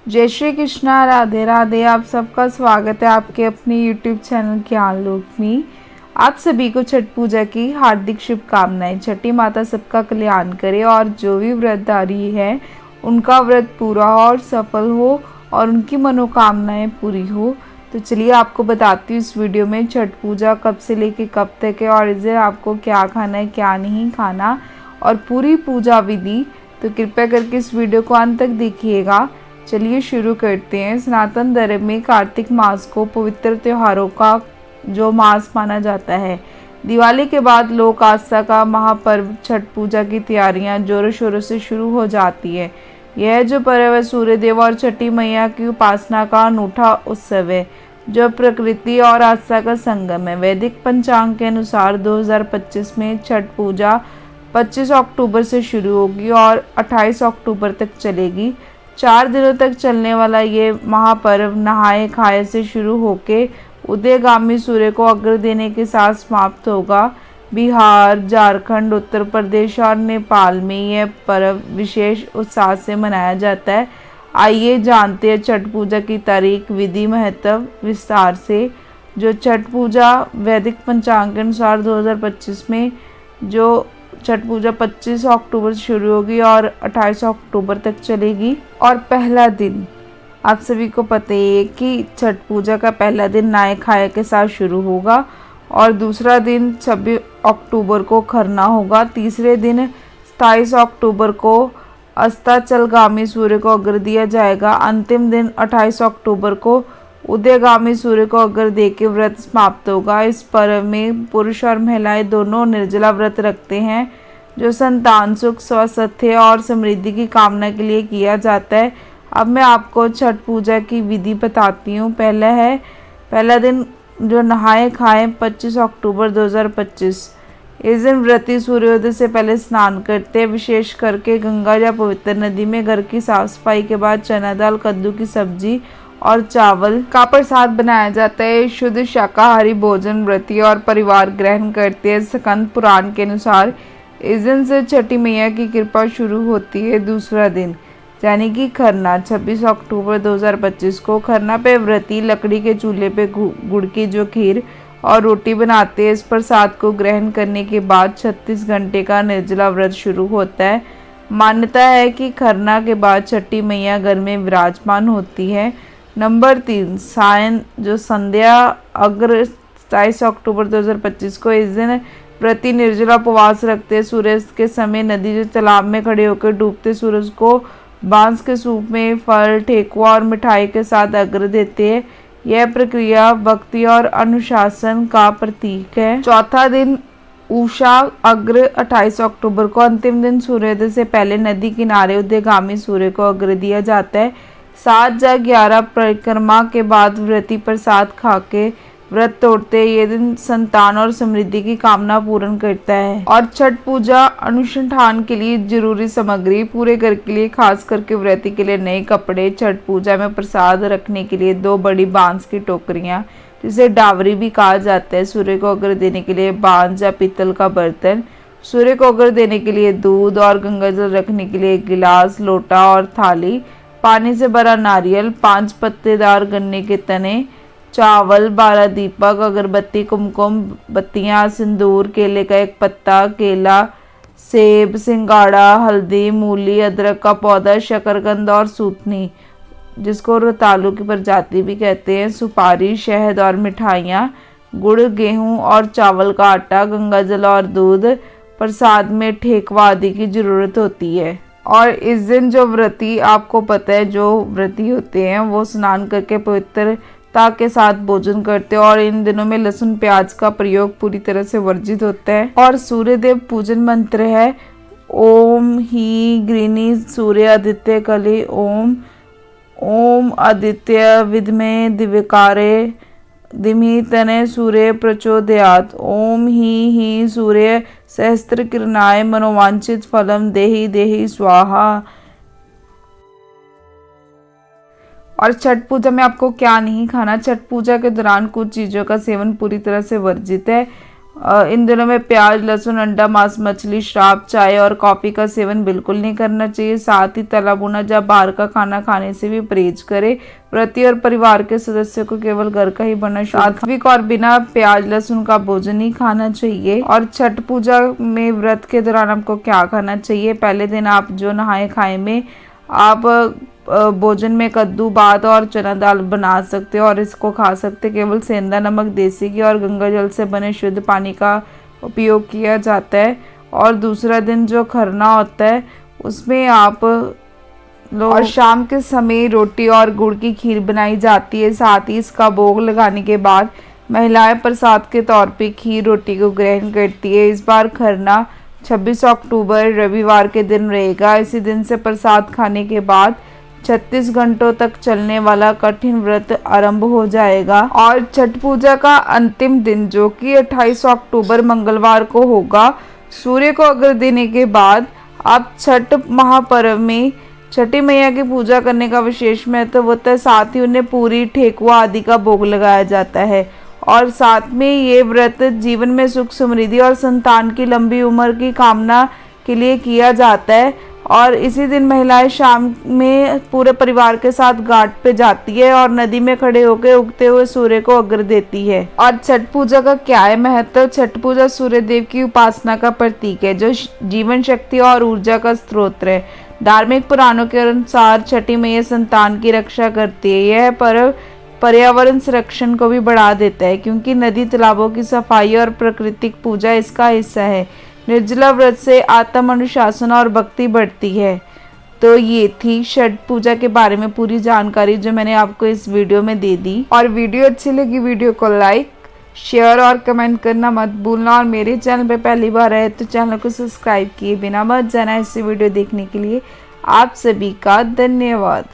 जय श्री कृष्णा, राधे राधे। आप सबका स्वागत है आपके अपने YouTube चैनल ज्ञान लोक में। आप सभी को छठ पूजा की हार्दिक शुभकामनाएं। छठी माता सबका कल्याण करे और जो भी व्रतधारी है उनका व्रत पूरा और सफल हो और उनकी मनोकामनाएं पूरी हो। तो चलिए आपको बताती हूँ इस वीडियो में छठ पूजा कब से लेके कब तक है और इस दिन आपको क्या खाना है क्या नहीं खाना और पूरी पूजा विधि। तो कृपया करके इस वीडियो को अंत तक देखिएगा। चलिए शुरू करते हैं। सनातन धर्म में कार्तिक मास को पवित्र त्योहारों का जो मास माना जाता है। दिवाली के बाद लोक आस्था का महापर्व छठ पूजा की तैयारियां जोरों शोरों से शुरू हो जाती है। यह जो पर्व है सूर्यदेव और छठी मैया की उपासना का अनूठा उत्सव है जो प्रकृति और आस्था का संगम है। वैदिक पंचांग के अनुसार 2025 में छठ पूजा 25 अक्टूबर से शुरू होगी और 28 अक्टूबर तक चलेगी। 4 दिनों तक चलने वाला ये महापर्व नहाए खाए से शुरू होके उदयगामी सूर्य को अर्घ्य देने के साथ समाप्त होगा। बिहार, झारखंड, उत्तर प्रदेश और नेपाल में यह पर्व विशेष उत्साह से मनाया जाता है। आइए जानते हैं छठ पूजा की तारीख, विधि, महत्व विस्तार से। जो छठ पूजा वैदिक पंचांग के अनुसार 2025 में जो छठ पूजा 25 अक्टूबर से शुरू होगी और 28 अक्टूबर तक चलेगी। और पहला दिन आप सभी को पता है कि छठ पूजा का पहला दिन नहाए खाए के साथ शुरू होगा और दूसरा दिन 26 अक्टूबर को खरना होगा। तीसरे दिन 27 अक्टूबर को अस्ताचलगामी सूर्य को अर्घ्य दिया जाएगा। अंतिम दिन 28 अक्टूबर को उदयगामी सूर्य को अर्घ्य देके व्रत समाप्त होगा। इस पर्व में पुरुष और महिलाएं दोनों निर्जला व्रत रखते हैं जो संतान सुख, स्वास्थ्य और समृद्धि की कामना के लिए किया जाता है। अब मैं आपको छठ पूजा की विधि बताती हूँ। पहला दिन जो नहाए खाए 25 अक्टूबर 2025। इस दिन व्रती सूर्योदय से पहले स्नान करते हैं। विशेष करके गंगा या पवित्र नदी में घर की साफ सफाई के बाद चना दाल, कद्दू की सब्जी और चावल का प्रसाद बनाया जाता है। शुद्ध शाकाहारी भोजन व्रती और परिवार ग्रहण करते हैं। स्कंद पुराण के अनुसार इस दिन से छठी मैया की कृपा शुरू होती है। दूसरा दिन यानी कि खरना 26 अक्टूबर 2025 को खरना पे व्रती लकड़ी के चूल्हे पे गुड़ की जो खीर और रोटी बनाते हैं। इस प्रसाद को ग्रहण करने के बाद 36 घंटे का निर्जला व्रत शुरू होता है। मान्यता है कि खरना के बाद छठी मैया घर में विराजमान होती है। नंबर 3 सायं जो संध्या अर्घ्य 27 अक्टूबर 2025 को इस दिन व्रती निर्जला उपवास रखते हैं। सूर्यास्त के समय नदी जो तालाब में खड़े होकर डूबते सूरज को बांस के सूप में फल, ठेकुआ और मिठाई के साथ अर्घ्य देते हैं। यह प्रक्रिया भक्ति और अनुशासन का प्रतीक है। चौथा दिन उषा अर्घ्य 28 अक्टूबर को। अंतिम दिन सूर्योदय से पहले नदी किनारे उदयगामी सूर्य को अर्घ्य दिया जाता है। 7 या 11 परिक्रमा के बाद व्रती प्रसाद खा के व्रत तोड़ते। ये दिन संतान और समृद्धि की कामना पूर्ण करता है। और छठ पूजा अनुष्ठान के लिए जरूरी सामग्री पूरे घर के लिए, खास करके व्रती के लिए नए कपड़े। छठ पूजा में प्रसाद रखने के लिए 2 बड़ी बांस की टोकरियां जिसे डावरी भी कहा जाता है। सूर्य को अर्घ्य देने के लिए बांस या पीतल का बर्तन। सूर्य को अर्घ्य देने के लिए दूध और गंगा जल रखने के लिए गिलास, लोटा और थाली। पानी से भरा नारियल, 5 पत्तेदार गन्ने के तने, चावल, 12 दीपक, अगरबत्ती, कुमकुम बत्तियां, सिंदूर, केले का एक पत्ता, केला, सेब, सिंगाड़ा, हल्दी, मूली, अदरक का पौधा, शकरकंद और सूतनी जिसको रतालू की प्रजाति भी कहते हैं, सुपारी, शहद और मिठाइयाँ, गुड़, गेहूं और चावल का आटा, गंगा जल और दूध। प्रसाद में ठेकुआ आदि की जरूरत होती है। और इस दिन जो व्रती, आपको पता है जो व्रती होते हैं वो स्नान करके पवित्रता के साथ भोजन करते हैं और इन दिनों में लहसुन प्याज का प्रयोग पूरी तरह से वर्जित होता है। और सूर्यदेव पूजन मंत्र है ओम ही गृणी सूर्य आदित्य कली ओम ओम आदित्य विद्महे दिव्यकारे धीमहि तने सूर्य प्रचोदयात्। ओम ही सूर्य सहस्त्र किरणाय मनोवांछित फलम देहि देहि स्वाहा। और छठ पूजा में आपको क्या नहीं खाना। छठ पूजा के दौरान कुछ चीज़ों का सेवन पूरी तरह से वर्जित है इन दिनों में प्याज, लहसुन, अंडा, मांस, मछली, शराब, चाय और कॉफ़ी का सेवन बिल्कुल नहीं करना चाहिए। साथ ही तला भुना या बाहर का खाना खाने से भी परहेज करें। व्रती और परिवार के सदस्यों को केवल घर का ही बना सात्विक और बिना प्याज लहसुन का भोजन ही खाना चाहिए। और छठ पूजा में व्रत के दौरान आपको क्या खाना चाहिए? पहले दिन आप जो नहाए खाए में आप भोजन में कद्दू, भात और चना दाल बना सकते हो और इसको खा सकते। केवल सेंधा नमक, देसी घी और गंगा जल से बने शुद्ध पानी का उपयोग किया जाता है। और दूसरा दिन जो खरना होता है उसमें आप और शाम के समय रोटी और गुड़ की खीर बनाई जाती है। साथ ही इसका भोग लगाने के बाद महिलाएं प्रसाद के तौर पे खीर रोटी को ग्रहण करती है। इस बार खरना 26 अक्टूबर रविवार के दिन रहेगा। इसी दिन से प्रसाद खाने के बाद 36 घंटों तक चलने वाला कठिन व्रत आरंभ हो जाएगा। और छठ पूजा का अंतिम दिन जो कि 28 अक्टूबर मंगलवार को होगा, सूर्य को अर्घ्य देने के बाद आप छठ महापर्व में छठी मैया की पूजा करने का विशेष महत्व होता है। साथ ही उन्हें पूरी, ठेकुआ आदि का भोग लगाया जाता है। और साथ में ये व्रत जीवन में सुख, समृद्धि और संतान की लंबी उम्र की कामना के लिए किया जाता है। और इसी दिन महिलाएं शाम में पूरे परिवार के साथ घाट पे जाती है और नदी में खड़े होकर उगते हुए सूर्य को अर्घ्य देती है। और छठ पूजा का क्या है महत्व? छठ पूजा सूर्य देव की उपासना का प्रतीक है जो जीवन शक्ति और ऊर्जा का स्रोत है। धार्मिक पुराणों के अनुसार छठी मैया संतान की रक्षा करती है। यह पर्व पर्यावरण संरक्षण को भी बढ़ा देता है क्योंकि नदी तालाबों की सफाई और प्राकृतिक पूजा इसका हिस्सा है। निर्जला व्रत से आत्म अनुशासन और भक्ति बढ़ती है। तो ये थी छठ पूजा के बारे में पूरी जानकारी जो मैंने आपको इस वीडियो में दे दी। और वीडियो अच्छी लगी वीडियो को लाइक, शेयर और कमेंट करना मत भूलना। और मेरे चैनल पे पहली बार आए तो चैनल को सब्सक्राइब किए बिना मत जाना। ऐसी वीडियो देखने के लिए आप सभी का धन्यवाद।